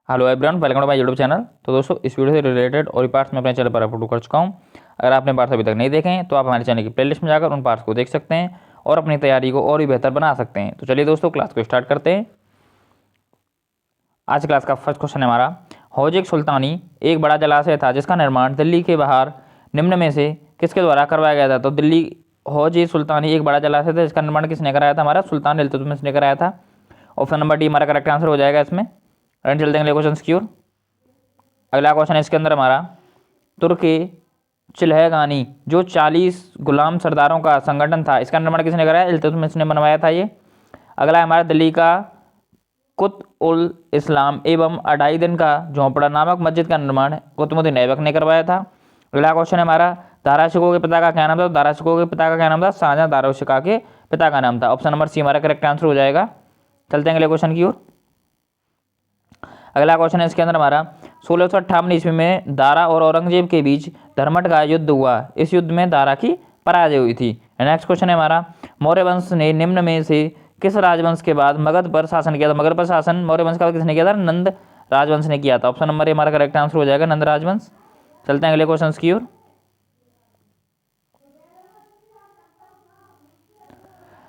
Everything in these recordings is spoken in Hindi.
Hello everyone, welcome to my YouTube channel. तो दोस्तों, इस वीडियो से रिलेटेड और भी पार्ट्स मैं अपने चैनल पर अपलोड कर चुका हूं। अगर आपने पार्ट्स अभी तक नहीं देखे हैं तो आप हमारे चैनल की प्लेलिस्ट में जाकर उन पार्ट्स को देख सकते हैं और अपनी तैयारी को और भी बेहतर बना सकते हैं। तो चलिए दोस्तों, क्लास को स्टार्ट करते हैं। आज क्लास का फर्स्ट क्वेश्चन है हमारा, हौज सुल्तानी एक बड़ा जलाशय था जिसका निर्माण दिल्ली के बाहर निम्न में से किसके द्वारा करवाया गया था। तो दिल्ली हौज सुल्तानी एक बड़ा जलाशय था जिसका निर्माण किसने कराया था, हमारा सुल्तान इल्तुतमिश ने कराया था। ऑप्शन नंबर डी हमारा करेक्ट आंसर हो जाएगा इसमें। रन चलते हैं अगले क्वेश्चन की ओर। अगला क्वेश्चन है इसके अंदर हमारा, तुर्की चिल्हगानी जो 40 गुलाम सरदारों का संगठन था, इसका निर्माण किसने कराया, इल्तुतमिश ने बनवाया था ये। अगला है हमारा, दिल्ली का कुत उल इस्लाम एवं 2.5 दिन का झोंपड़ा नामक मस्जिद का निर्माण कुतुबुद्दीन ऐबक ने करवाया था। अगला क्वेश्चन है हमारा, दारा शिकोह के पिता का क्या नाम था। दारा शिकोह के पिता का क्या नाम था, शाहजहां दारा शिकोह के पिता का नाम था। ऑप्शन नंबर सी हमारा करेक्ट आंसर हो जाएगा। चलते हैं अगले क्वेश्चन की ओर। अगला क्वेश्चन है इसके अंदर हमारा, 1658 ईस्वी में दारा और औरंगजेब के बीच धर्मट का युद्ध हुआ। इस युद्ध में दारा की पराजय हुई थी। नेक्स्ट क्वेश्चन है हमारा, मौर्य वंश ने निम्न में से किस राजवंश के बाद मगध पर शासन किया था। मगध पर शासन मौर्य वंश का किसने किया था, नंद राजवंश ने किया था। ऑप्शन नंबर ए हमारा करेक्ट आंसर हो जाएगा, नंद राजवंश। चलते हैं अगले क्वेश्चन की ओर।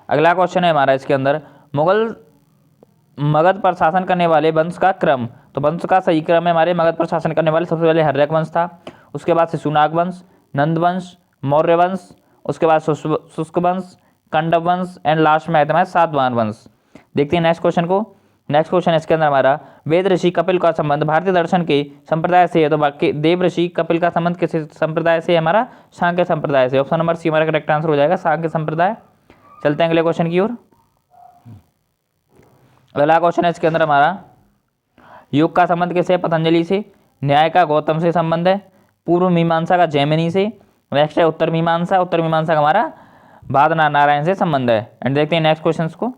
अगला क्वेश्चन है हमारा इसके अंदर, मुगल मगध पर शासन करने वाले वंश का क्रम। तो वंश का सही क्रम है हमारे, मगध पर शासन करने वाले सबसे पहले हर्यक वंश था, उसके बाद शिशुनाग वंश, नंद वंश, मौर्य वंश, उसके बाद शुष्क वंश, कंडव वंश एंड लास्ट में आया सातवाहन वंश। देखते हैं नेक्स्ट क्वेश्चन को। नेक्स्ट क्वेश्चन इसके अंदर हमारा, वेद ऋषि कपिल का संबंध भारतीय दर्शन के संप्रदाय से है। तो बाकी देव ऋषि कपिल का संबंध किस संप्रदाय से है, हमारा सांख्य संप्रदाय से। ऑप्शन नंबर सी हमारा करेक्ट आंसर हो जाएगा, सांख्य संप्रदाय। चलते हैं अगले क्वेश्चन की ओर। अगला क्वेश्चन है इसके अंदर हमारा, योग का संबंध किससे, पतंजलि से। न्याय का गौतम से संबंध है। पूर्व मीमांसा का जैमिनी से। नेक्स्ट है उत्तर मीमांसा, उत्तर मीमांसा का हमारा बादना नारायण से संबंध है। एंड देखते हैं नेक्स्ट क्वेश्चन को।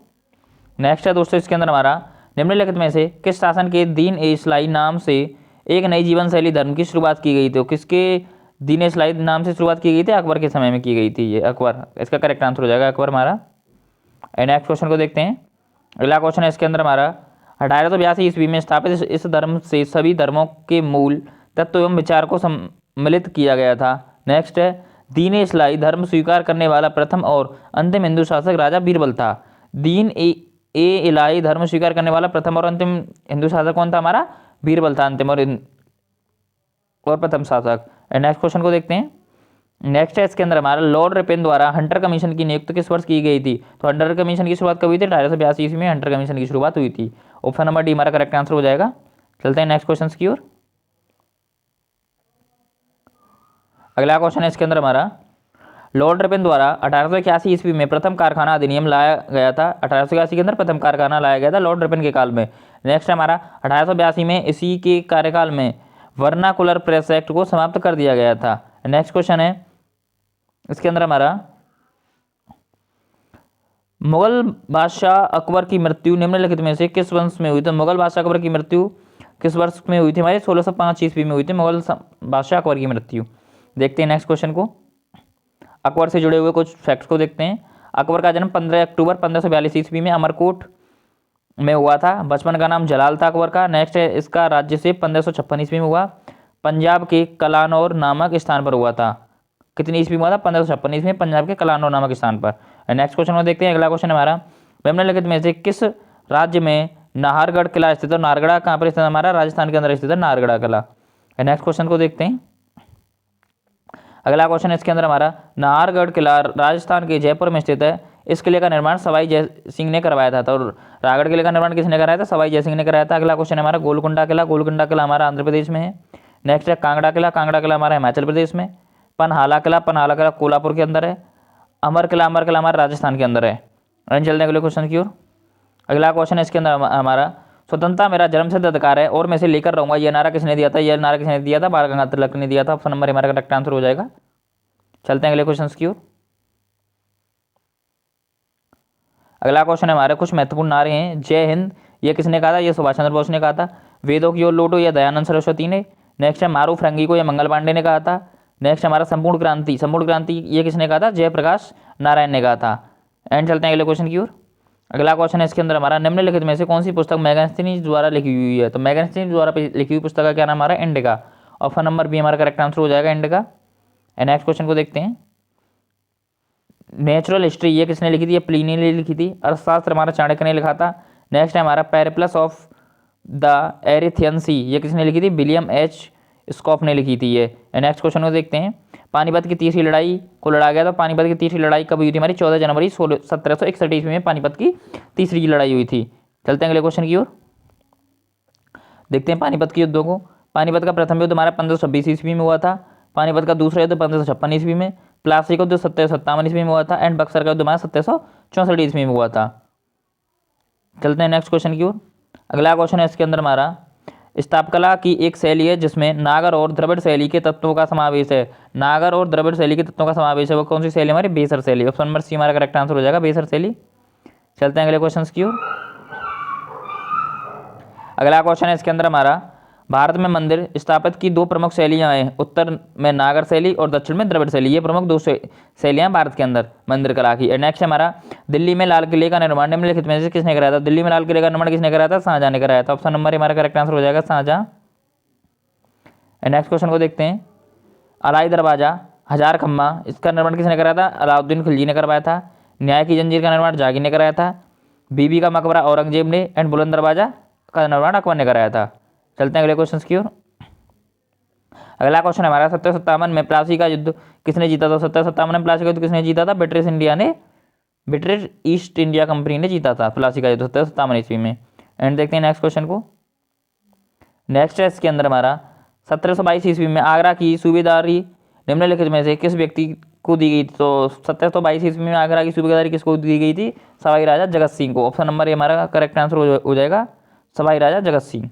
नेक्स्ट है दोस्तों इसके अंदर हमारा, निम्नलिखित में से किस शासन के दीन ए इस्लाई नाम से एक नई जीवन शैली धर्म की शुरुआत की गई थी। तो किसके दीन ए इस्लाई नाम से शुरुआत की गई थी, अकबर के समय में की गई थी ये, अकबर। इसका करेक्ट आंसर हो जाएगा अकबर हमारा। एंड नेक्स्ट क्वेश्चन को देखते हैं। अगला क्वेश्चन है इसके अंदर हमारा, 1882 ईस्वी में स्थापित इस धर्म से सभी धर्मों के मूल तत्व एवं विचार को सम्मिलित किया गया था। नेक्स्ट है, दीन इस्लाई धर्म स्वीकार करने वाला प्रथम और अंतिम हिंदू शासक राजा बीरबल था। दीन ए इलाही धर्म स्वीकार करने वाला प्रथम और अंतिम हिंदू शासक कौन था, हमारा बीरबल था, अंतिम और प्रथम शासक। नेक्स्ट क्वेश्चन को देखते हैं। नेक्स्ट है इसके अंदर हमारा, लॉर्ड रिपेन द्वारा हंटर कमीशन की नियुक्ति किस वर्ष की गई थी। तो हंटर कमीशन की शुरुआत कब हुई थी, 1882 ईस्वी में हंटर कमीशन की शुरुआत हुई थी। ऑप्शन नंबर डी हमारा करेक्ट आंसर हो जाएगा। चलते हैं नेक्स्ट क्वेश्चन की ओर। अगला क्वेश्चन है इसके अंदर हमारा, लॉर्ड रिपेन द्वारा 1881 ईस्वी में प्रथम कारखाना अधिनियम लाया गया था। 1881 के अंदर प्रथम कारखाना लाया गया था लॉर्ड रिपेन के काल में। नेक्स्ट हमारा, 1882 में इसी के कार्यकाल में वर्नाकुलर प्रेस एक्ट को समाप्त कर दिया गया था। नेक्स्ट क्वेश्चन है इसके अंदर हमारा, मुगल बादशाह अकबर की मृत्यु निम्नलिखित में से किस वंश में हुई। तो मुगल बादशाह अकबर की मृत्यु किस वर्ष में हुई थी, हमारे 1605 ईस्वी में हुई थी मुगल बादशाह अकबर की मृत्यु। देखते हैं नेक्स्ट क्वेश्चन को। अकबर से जुड़े हुए कुछ फैक्ट्स को देखते हैं। अकबर का जन्म 15 अक्टूबर 1542 ईस्वी में अमरकोट में हुआ था। बचपन का नाम जलाल था अकबर का। नेक्स्ट है इसका राज्य से 1556 ईस्वी में हुआ। पंजाब के कलानौर नामक स्थान पर हुआ था। कितनी ईस्वी में हुआ था, 1556 ईस्वी में पंजाब के कलानौर नामक स्थान पर। नेक्स्ट क्वेश्चन में देखते हैं। अगला क्वेश्चन हमारा, निम्नलिखित में से किस राज्य में नाहरगढ़ किला स्थित है। नाहरगढ़ कहाँ पर स्थित है, हमारा राजस्थान के अंदर स्थित है नाहरगढ़ किला। नेक्स्ट क्वेश्चन को देखते हैं। अगला क्वेश्चन है इसके अंदर हमारा, नाहरगढ़ किला राजस्थान के जयपुर में स्थित है। इस किले का निर्माण सवाई जय सिंह ने करवाया था। तो रायगढ़ किले का निर्माण किसने कराया था, सवाई जय सिंह ने कराया था। अगला क्वेश्चन है हमारा, गोलकुंडा किला। गोलकुंडा किला हमारा आंध्र प्रदेश में है। नेक्स्ट है कांगड़ा किला। कांगड़ा किला हमारा हिमाचल प्रदेश में। पनहाला किला। पनहाला किला कोल्हापुर के अंदर है। अमर किला हमारा राजस्थान के अंदर है। चलते हैं अगले क्वेश्चन की ओर। अगला क्वेश्चन है इसके अंदर हमारा, स्वतंत्रता मेरा जन्मसिद्ध अधिकार है और मैं इसे लेकर रहूंगा, यह नारा किसने दिया था। यह नारा किसने दिया था, बाल गंगाधर तिलक ने दिया था। ऑप्शन नंबर हमारा करेक्ट आंसर हो जाएगा। चलते हैं अगले क्वेश्चन की ओर। अगला क्वेश्चन है हमारे, कुछ महत्वपूर्ण नारे हैं। जय हिंद ये किसने कहा था, ये सुभाष चंद्र बोस ने कहा था। वेदों की ओर लौटो यह दयानंद सरस्वती ने। नेक्स्ट है मारू फ्रंगी को, यह मंगल पांडे ने कहा था। नेक्स्ट हमारा संपूर्ण क्रांति, संपूर्ण क्रांति ये किसने कहा था, जयप्रकाश नारायण ने कहा था। एंड चलते हैं अगले क्वेश्चन की ओर। अगला क्वेश्चन है इसके अंदर हमारा, निम्नलिखित में से कौन सी पुस्तक मैगस्टीनी द्वारा लिखी हुई है? तो मैगस्टीनी द्वारा लिखी हुई पुस्तक का क्या नाम हमारा? इंडिका। ऑप्शन नंबर बी हमारा करेक्ट आंसर हो जाएगा, इंडिका। नेक्स्ट क्वेश्चन को देखते हैं। नेचुरल हिस्ट्री ये किसने लिखी थी? ये प्लिनी ने लिखी थी। अर्थशास्त्र हमारा चाणक्य ने लिखा था। नेक्स्ट है हमारा पेरिप्लस ऑफ द एरिथियन सी, ये किसने लिखी थी? विलियम एच स्कॉफ ने लिखी थी ये। नेक्स्ट क्वेश्चन को देखते हैं। पानीपत की तीसरी लड़ाई को लड़ा गया, तो पानीपत की तीसरी लड़ाई कब हुई थी हमारी? 14 जनवरी 1761 ईस्वी में पानीपत की तीसरी लड़ाई हुई थी। चलते हैं अगले क्वेश्चन की ओर, देखते हैं पानीपत के युद्धों को। पानीपत का प्रथम युद्ध हमारा 1526 ईस्वी में हुआ था। पानीपत का दूसरा युद्ध 1556 ईस्वी में। प्लासी का युद्ध 1757 ईस्वी में हुआ था। एंड बक्सर का युद्ध हमारा 1764 ईस्वी में हुआ था। चलते हैं नेक्स्ट क्वेश्चन की ओर। अगला क्वेश्चन है इसके अंदर हमारा, स्थापकला की एक शैली है जिसमें नागर और द्रविड़ शैली के तत्वों का समावेश है। नागर और द्रविड़ शैली के तत्वों का समावेश है, वो कौन सी शैली हमारी? बेसर शैली। ऑप्शन नंबर सी हमारा करेक्ट आंसर हो जाएगा, बेसर शैली। चलते हैं अगले क्वेश्चन की ओर। अगला क्वेश्चन है इसके अंदर हमारा, भारत में मंदिर स्थापित की दो प्रमुख शैलियां हैं, उत्तर में नागर शैली और दक्षिण में द्रविड़ शैली। ये प्रमुख दो शैलियां भारत के अंदर मंदिर कला की। नेक्स्ट है हमारा, दिल्ली में लाल किले का निर्माण निम्नलिखित में से किसने कराया था? दिल्ली में लाल किले का निर्माण किसने कराया था? शाहजहां ने कराया था। ऑप्शन नंबर हमारा करेक्ट आंसर हो जाएगा, शाहजहां। नेक्स्ट क्वेश्चन को देखते हैं। अलाई दरवाजा, हजार खम्मा, इसका निर्माण किसने कराया था? अलाउद्दीन खिलजी ने करवाया था। न्याय की जंजीर का निर्माण जहांगीर ने कराया था। बीबी का मकबरा औरंगजेब ने। एंड बुलंद दरवाजा का निर्माण अकबर ने कराया था। चलते हैं अगले क्वेश्चन की ओर। अगला क्वेश्चन हमारा, 1757 में प्लासी का युद्ध किसने जीता था? 1757 में प्लासी का युद्ध किसने जीता था? ब्रिटिश इंडिया ने, ब्रिटिश ईस्ट इंडिया कंपनी ने जीता था प्लासी का युद्ध 1757 ईस्वी में। एंड देखते हैं नेक्स्ट क्वेश्चन को। नेक्स्ट है इसके अंदर हमारा, 1722 ईस्वी में आगरा की सूबेदारी निम्नलिखित में से किस व्यक्ति को दी गई? तो 1722 ईस्वी में आगरा की सूबेदारी किसको दी गई थी? सवाई राजा जगत सिंह को। ऑप्शन नंबर हमारा करेक्ट आंसर हो जाएगा, सवाई राजा जगत सिंह।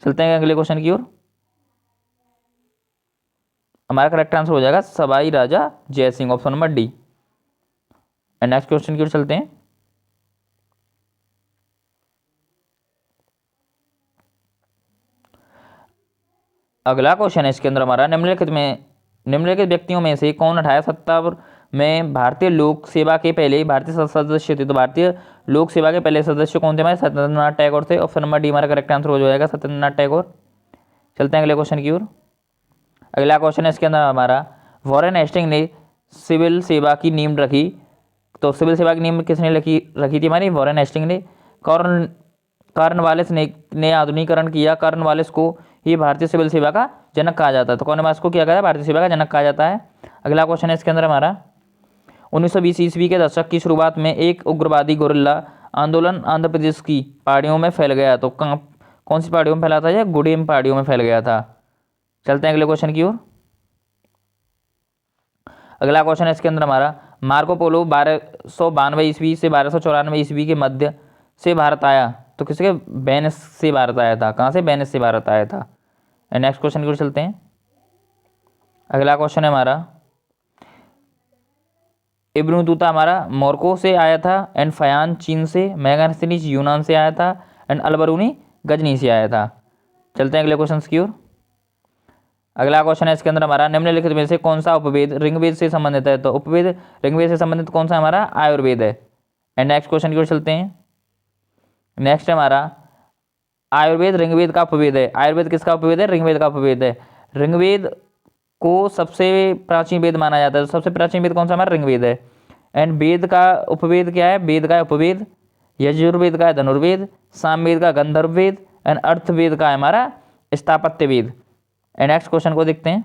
चलते हैं अगले क्वेश्चन की ओर। हमारा करेक्ट आंसर हो जाएगा सवाई राजा जय Singh, option number D. And next question की ओर चलते हैं। अगला क्वेश्चन है इसके अंदर हमारा, निम्नलिखित व्यक्तियों में से कौन 1870 में भारतीय लोक सेवा के पहले भारतीय सदस्य थे? तो भारतीय लोक सेवा के पहले सदस्य कौन थे हमारे? सत्येंद्रनाथ टैगोर थे। ऑप्शन नंबर डी हमारा करेक्ट आंसर हो जाएगा, सत्येंद्रनाथ टैगोर। चलते हैं अगले क्वेश्चन की ओर। अगला क्वेश्चन है इसके अंदर हमारा, वॉरेन हेस्टिंग ने सिविल सेवा की नींव रखी, तो सिविल सेवा की नींव किसने रखी थी हमारी? वॉरेन हेस्टिंग ने। कॉर्नवालिस ने आधुनिकीकरण किया। कॉर्नवालिस को ये भारतीय सिविल सेवा का जनक कहा जाता है। तो कॉर्नवालिस को क्या कहा है? भारतीय सेवा का जनक कहा जाता है। अगला क्वेश्चन है इसके अंदर हमारा, 1920 ईस्वी के दशक की शुरुआत में एक उग्रवादी गोरिल्ला आंदोलन आंध्र प्रदेश की पहाड़ियों में फैल गया। तो कौन सी पहाड़ियों में फैला था? या गुडेम पहाड़ियों में फैल गया था। चलते हैं अगले क्वेश्चन की ओर। अगला क्वेश्चन है इसके अंदर हमारा, मार्को पोलो 1292 ईस्वी से 1294 ईस्वी के मध्य से भारत आया, तो किसके? वेनिस से भारत आया था। कहाँ से? वेनिस से भारत आया था। नेक्स्ट क्वेश्चन की ओर चलते हैं। अगला क्वेश्चन है हमारा, इब्न बतूता हमारा मोरक्को से आया था। एंड फयान चीन से। मैगस्थनीज यूनान से आया था। एंड अलबरूनी गजनी से आया था। चलते हैं अगले क्वेश्चन की ओर। अगला क्वेश्चन है इसके अंदर हमारा, निम्नलिखित में से कौन सा उपवेद ऋग्वेद से संबंधित है? तो उपवेद ऋग्वेद से संबंधित कौन सा हमारा? आयुर्वेद है। एंड नेक्स्ट क्वेश्चन की ओर चलते हैं। नेक्स्ट है हमारा, आयुर्वेद ऋग्वेद का उपवेद है। आयुर्वेद किसका उपवेद है? ऋग्वेद का उपवेद है। ऋग्वेद को सबसे प्राचीन वेद माना जाता है। तो सबसे प्राचीन वेद कौन सा हमारा? ऋग्वेद है। एंड वेद का उपवेद क्या है? वेद का उपवेद यजुर्वेद का है धनुर्वेद, सामवेद का गंधर्ववेद, एंड अर्थवेद का है हमारा स्थापत्य वेद। एंड नेक्स्ट क्वेश्चन को देखते हैं।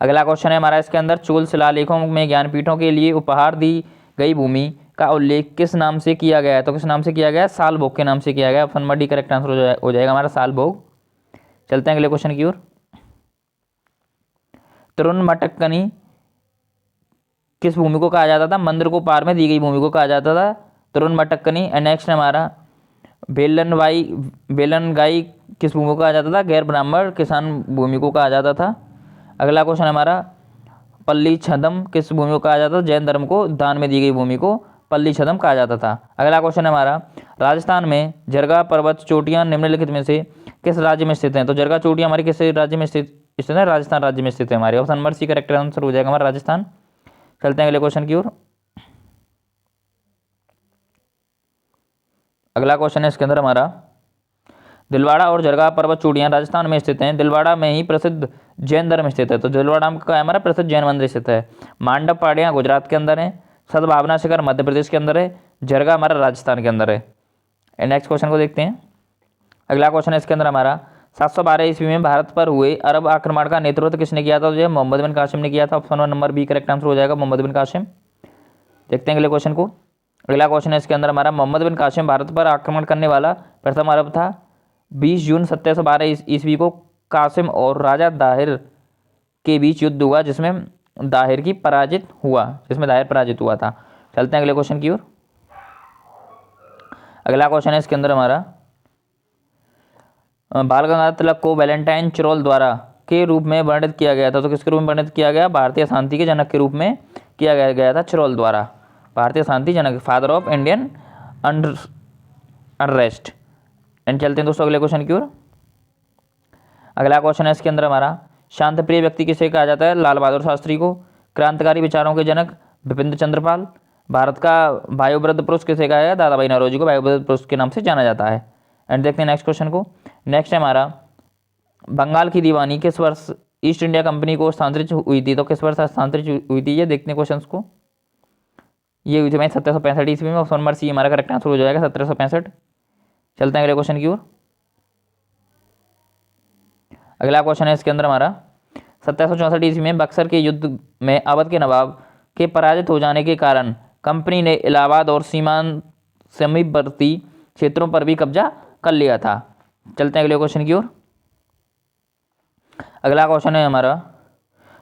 अगला क्वेश्चन है हमारा इसके अंदर, चोल शिलालेखों में ज्ञानपीठों के लिए उपहार दी गई भूमि का उल्लेख किस नाम से किया गया है? तो किस नाम से किया गया है? सालभोग के नाम से किया गया। Option number D correct answer हो जाएगा हमारा, सालभोग। चलते हैं अगले क्वेश्चन की ओर। तिरुनमटक्कनी किस भूमि को कहा जाता था? मंदिर को पार में दी गई भूमि को कहा जाता था तिरुनमटक्कनी। एंड नेक्स्ट हमारा, बेलनगाई किस भूमि को कहा जाता था? गैर ब्राह्मण किसान भूमि को कहा जाता था। अगला क्वेश्चन हमारा, पल्ली छदम किस भूमि को कहा जाता था? जैन धर्म को दान में दी गई भूमि को पल्ली छदम कहा जाता था। अगला क्वेश्चन हमारा, राजस्थान में जरगा पर्वत चोटियां निम्नलिखित में से किस राज्य में स्थित हैं? तो जरगा चोटियां हमारी किस राज्य में स्थित है? राजस्थान राज्य में स्थित है हमारे। Option number C correct answer हो जाएगा हमारा, राजस्थान। चलते हैं अगले क्वेश्चन की ओर। अगला क्वेश्चन है इसके अंदर हमारा, दिलवाड़ा और जरगा पर्वत चूड़ियाँ राजस्थान में स्थित हैं। दिलवाड़ा में ही प्रसिद्ध जैन धर्म स्थित है। तो दिलवाड़ा में का हमारा प्रसिद्ध जैन मंदिर स्थित है। मांडव पहाड़ियाँ गुजरात के अंदर है। सद्भावना शिखर मध्य प्रदेश के अंदर है। जरगा हमारा राजस्थान के अंदर है। नेक्स्ट क्वेश्चन को देखते हैं। अगला क्वेश्चन है इसके अंदर हमारा, 712 ईस्वी में भारत पर हुए अरब आक्रमण का नेतृत्व किसने किया था? तो ये मोहम्मद बिन कासिम ने किया था। Option number B correct answer हो जाएगा, मोहम्मद बिन कासिम। देखते हैं अगले क्वेश्चन को। अगला क्वेश्चन है इसके अंदर हमारा, मोहम्मद बिन कासिम भारत पर आक्रमण करने वाला प्रथम अरब था। 20 जून 1712 ईस्वी को कासिम और राजा दाहिर के बीच युद्ध हुआ, जिसमें दाहिर पराजित हुआ था। चलते हैं अगले क्वेश्चन की ओर। अगला क्वेश्चन है इसके अंदर हमारा, बाल गंगाधर तिलक को वैलेंटाइन चरोल द्वारा के रूप में वर्णित किया गया था। तो किसके रूप में वर्णित किया गया? भारतीय शांति के जनक के रूप में किया गया था चरोल द्वारा। भारतीय शांति जनक, father of Indian unrest. And चलते हैं दोस्तों अगले क्वेश्चन की ओर। अगला क्वेश्चन है इसके अंदर हमारा, शांत प्रिय व्यक्ति किसे कहा जाता है? लाल बहादुर शास्त्री को। क्रांतिकारी विचारों के जनक बिपिन चंद्रपाल। भारत का वायुवृद्ध पुरुष किसे कहा है? दादा भाई नौरोजी को वायुवृद्ध पुरुष के नाम से जाना जाता है। एंड देखते हैं नेक्स्ट क्वेश्चन को। नेक्स्ट है हमारा, बंगाल की दीवानी किस वर्ष ईस्ट इंडिया कंपनी को हस्तांतरित हुई थी? तो किस वर्ष हस्तांतरित हुई थी? ये देखते हैं क्वेश्चन को। ये हुई थी भाई 1765 ईस्वी में। ऑप्शन नंबर सी हमारा करेक्ट आंसर हो जाएगा, 1765। चलते हैं अगले क्वेश्चन की ओर। अगला क्वेश्चन है इसके अंदर हमारा, 1764 ईस्वी में बक्सर के युद्ध में अवध के नवाब के पराजित हो जाने के कारण कंपनी ने इलाहाबाद और सीमांत समीपवर्ती क्षेत्रों पर भी कब्जा कर लिया था। चलते हैं अगले क्वेश्चन की ओर। अगला क्वेश्चन है हमारा,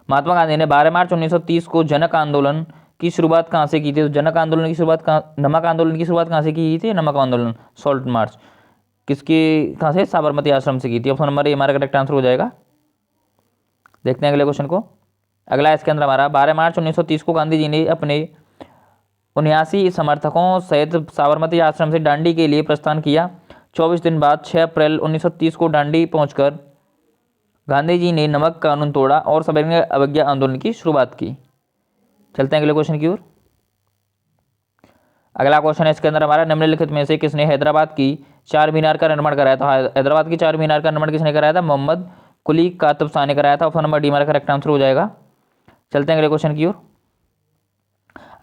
महात्मा गांधी ने 12 मार्च 1930 को जनक आंदोलन की शुरुआत कहाँ से की थी? तो जनक आंदोलन की शुरुआत नमक आंदोलन की शुरुआत कहाँ से की थी? नमक आंदोलन, सॉल्ट मार्च, किसकी कहाँ से? साबरमती आश्रम से की थी। ऑप्शन नंबर ए हमारा करेक्ट आंसर हो जाएगा। देखते हैं अगले क्वेश्चन को। अगला इसके अंदर हमारा, 12 मार्च 1930 को गांधी जी ने अपने 79 समर्थकों सहित साबरमती आश्रम से दांडी के लिए प्रस्थान किया। 24 दिन बाद 6 अप्रैल 1930 को दांडी पहुंचकर गांधी जी ने नमक कानून तोड़ा और सविनय अवज्ञा आंदोलन की शुरुआत की। चलते हैं अगले क्वेश्चन की ओर। अगला क्वेश्चन है इसके अंदर हमारा, निम्नलिखित में से किसने हैदराबाद की चार मीनार का निर्माण कराया था? हैदराबाद की चार मीनार का निर्माण किसने कराया था? मोहम्मद कुली कातब शाह ने कराया था। ऑप्शन नंबर डी हमारा करेक्ट आंसर हो जाएगा। चलते हैं अगले क्वेश्चन की ओर।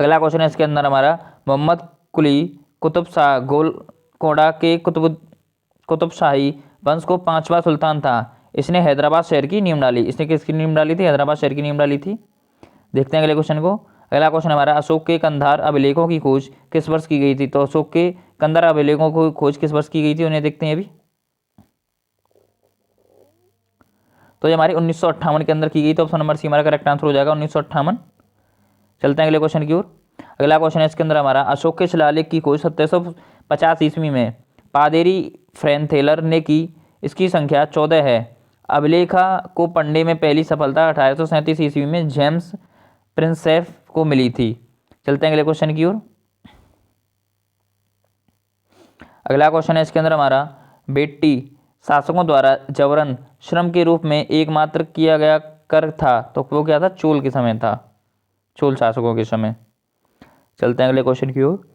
अगला क्वेश्चन है इसके अंदर हमारा, मोहम्मद कुली कुतुब शाह गोलकोंडा के कुतुब शाही वंश को 5वां सुल्तान था। इसने हैदराबाद शहर की नींव डाली। इसने किसकी नींव डाली थी? हैदराबाद शहर की नींव डाली थी। देखते हैं अगले क्वेश्चन को। अगला क्वेश्चन हमारा, अशोक के कंधार अभिलेखों की खोज किस वर्ष की गई थी? तो अशोक के कंधार अभिलेखों की खोज किस वर्ष की गई थी? उन्हें देखते हैं अभी। तो ये हमारी 1958 के अंदर की गई। तो ऑप्शन नंबर सी हमारा करेक्ट आंसर हो जाएगा, 1958। चलते हैं अगले क्वेश्चन की ओर। अगला क्वेश्चन है इसके अंदर हमारा, अशोक के शिलालेख की खोज 1750 ईस्वी में पादेरी फ्रेंथेलर ने की। इसकी संख्या 14 है। अभिलेखा को पढ़ने में पहली सफलता 1837 ईस्वी में जेम्स प्रिंसेप को मिली थी। चलते हैं अगले क्वेश्चन की ओर। अगला क्वेश्चन है इसके अंदर हमारा, बेट्टी शासकों द्वारा जबरन श्रम के रूप में एकमात्र किया गया कर था। तो वो क्या था? चोल के समय था, चोल शासकों के समय। चलते हैं अगले क्वेश्चन की ओर।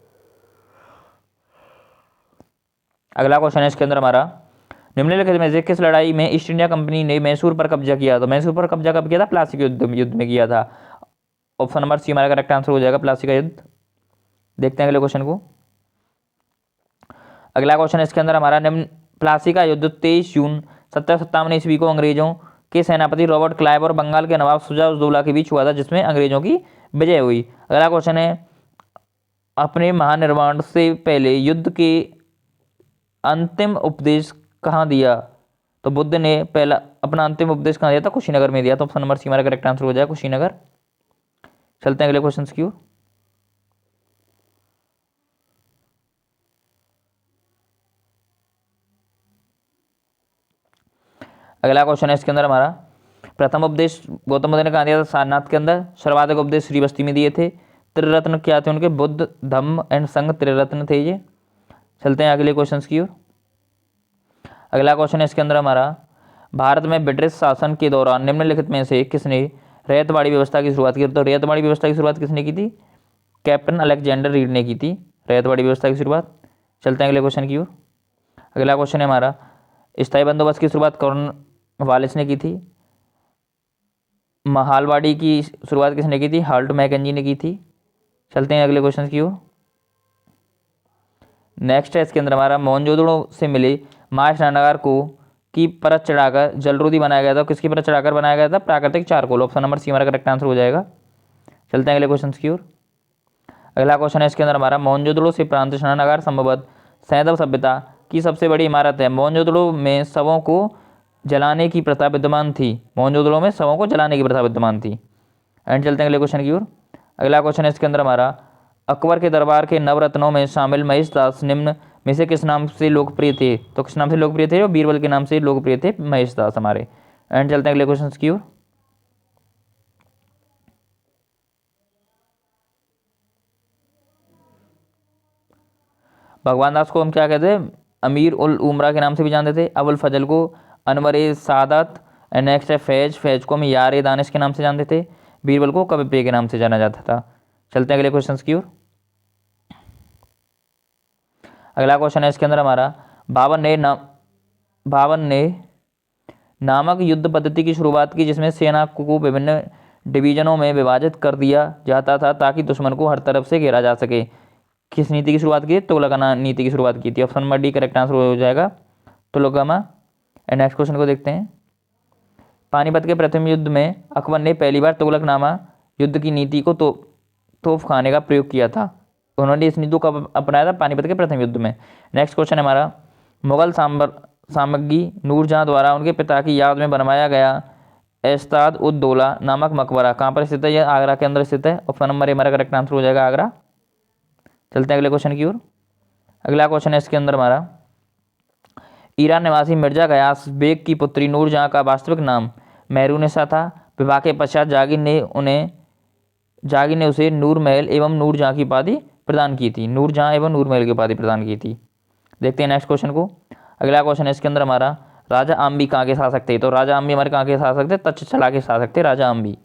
अगला क्वेश्चन है इसके अंदर हमारा, निम्नलिखित में से किस लड़ाई में ईस्ट इंडिया कंपनी ने मैसूर पर कब्जा किया? तो मैसूर पर कब्जा कब किया था? प्लासी के युद्ध में किया था। ऑप्शन नंबर सी हमारा करेक्ट आंसर हो जाएगा, प्लासी का युद्ध। देखते हैं अगले क्वेश्चन को। अगला क्वेश्चन है इसके अंदर हमारा, प्लासी का युद्ध 23 जून 1757 ईस्वी को अंग्रेजों के सेनापति रॉबर्ट क्लाइव और बंगाल के नवाब शुजा-उद-दौला के बीच हुआ था, जिसमें अंग्रेजों की विजय हुई। अगला क्वेश्चन है, अपने महानिर्वाण से पहले युद्ध के अंतिम उपदेश कहाँ दिया? तो बुद्ध ने पहला अपना अंतिम उपदेश कहाँ दिया था? कुशीनगर में दिया। तो ऑप्शन नंबर सी हमारा करेक्ट आंसर हो जाएगा, कुशीनगर। चलते हैं अगले क्वेश्चन की ओर। अगला क्वेश्चन है इसके अंदर हमारा, प्रथम उपदेश गौतम बुद्ध ने कहाँ दिया था? सारनाथ के अंदर। सर्वाधिक उपदेश श्रीबस्ती में दिए थे। त्रिरत्न क्या थे उनके? बुद्ध, धम्म एंड संघ त्रिरत्न थे ये। चलते हैं अगले क्वेश्चन की ओर। अगला क्वेश्चन है इसके अंदर हमारा, भारत में ब्रिटिश शासन के दौरान निम्नलिखित में से किसने रैयतवाड़ी व्यवस्था की शुरुआत की? तो रैयतवाड़ी व्यवस्था की शुरुआत किसने की थी? कैप्टन अलेक्जेंडर रीड ने की थी रैयतवाड़ी व्यवस्था की शुरुआत। चलते हैं अगले क्वेश्चन की ओर। अगला क्वेश्चन है हमारा, स्थायी बंदोबस्त की शुरुआत कॉर्नवालिस ने की थी। महालवाड़ी की शुरुआत किसने की थी? हाल्ट मैकेंजी ने की थी। चलते हैं अगले क्वेश्चन की ओर। नेक्स्ट है इसके अंदर हमारा, मोहनजोदड़ो से मिले माँ स्नानागार को की परत चढ़ाकर जलरोधी बनाया गया था। किसकी परत चढ़ाकर बनाया गया था? प्राकृतिक चारकोल। ऑप्शन नंबर सी हमारा करेक्ट आंसर हो जाएगा। चलते हैं अगले क्वेश्चन की ओर। अगला क्वेश्चन है इसके अंदर हमारा, मोहनजोदड़ो से प्रांत स्नानागार संभवत सैंधव सभ्यता की सबसे बड़ी इमारत है। मोहनजोदड़ो में शवों को जलाने की प्रथा विद्यमान थी। मोहनजोदड़ो में शवों को जलाने की प्रथा विद्यमान थी। एंड चलते हैं अगले क्वेश्चन की ओर। अगला क्वेश्चन है इसके अंदर हमारा, अकबर के दरबार के नवरत्नों में शामिल महेश दास निम्न में से किस नाम से लोकप्रिय थे? तो किस नाम से लोकप्रिय थे? बीरबल के नाम से लोकप्रिय थे महेश दास हमारे। एंड चलते हैं अगले क्वेश्चन की ओर। भगवान दास को हम क्या कहते हैं? अमीर उल उमरा के नाम से भी जानते थे। अबुल फजल को अनवर ए सादत। एंड नेक्स्ट है फैज को हम यार ए दानिश के नाम से जानते थे। बीरबल को कवि प्रिय के नाम से जाना जाता था। चलते हैं अगले क्वेश्चन की ओर। अगला क्वेश्चन है इसके अंदर हमारा, बाबर ने नामक युद्ध पद्धति की शुरुआत की जिसमें सेना को विभिन्न डिवीजनों में विभाजित कर दिया जाता था ताकि दुश्मन को हर तरफ से घेरा जा सके। किस नीति की शुरुआत की? तुगलकाना नीति की शुरुआत की थी। Option number D correct answer हो जाएगा, तुगलकामा। एंड नेक्स्ट क्वेश्चन को देखते हैं। पानीपत के प्रथम युद्ध में अकबर ने पहली बार तुगलकनामा युद्ध की नीति को तोप खाने का प्रयोग किया था। उन्होंने इस नीति को कब अपनाया था? पानीपत के प्रथम युद्ध में। नेक्स्ट क्वेश्चन है हमारा, मुगल सामग्री नूरजहां द्वारा उनके पिता की याद में बनवाया गया एस्ताद उद दौला नामक मकबरा कहाँ पर स्थित है? यह आगरा के अंदर स्थित है। ऑप्शन नंबर ए हमारा करेक्ट आंसर हो जाएगा, आगरा। चलते हैं अगले क्वेश्चन की ओर। अगला क्वेश्चन है इसके अंदर हमारा, ईरान निवासी मिर्जा गयास बेग की पुत्री नूरजहां का वास्तविक नाम मेहरुनिसा था। विवाह के पश्चात जागीर ने उसे नूर महल एवं नूरजहां की उपाधि प्रदान की थी। नूरजहां एवं नूर महल की उपाधि प्रदान की थी। देखते हैं नेक्स्ट क्वेश्चन को। अगला क्वेश्चन है इसके अंदर हमारा, राजा आम्बी कहाँ के शासक थे? तो राजा आम्बी हमारे कहाँ के शासक थे? तक्षशिला के शासक थे राजा आम्बी।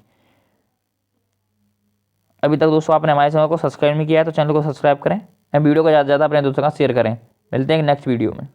अभी तक दोस्तों आपने हमारे चैनल को सब्सक्राइब नहीं किया है तो चैनल को सब्सक्राइब करें। वीडियो को ज़्यादा से ज़्यादा अपने दोस्तों का शेयर करें। मिलते हैं नेक्स्ट वीडियो में।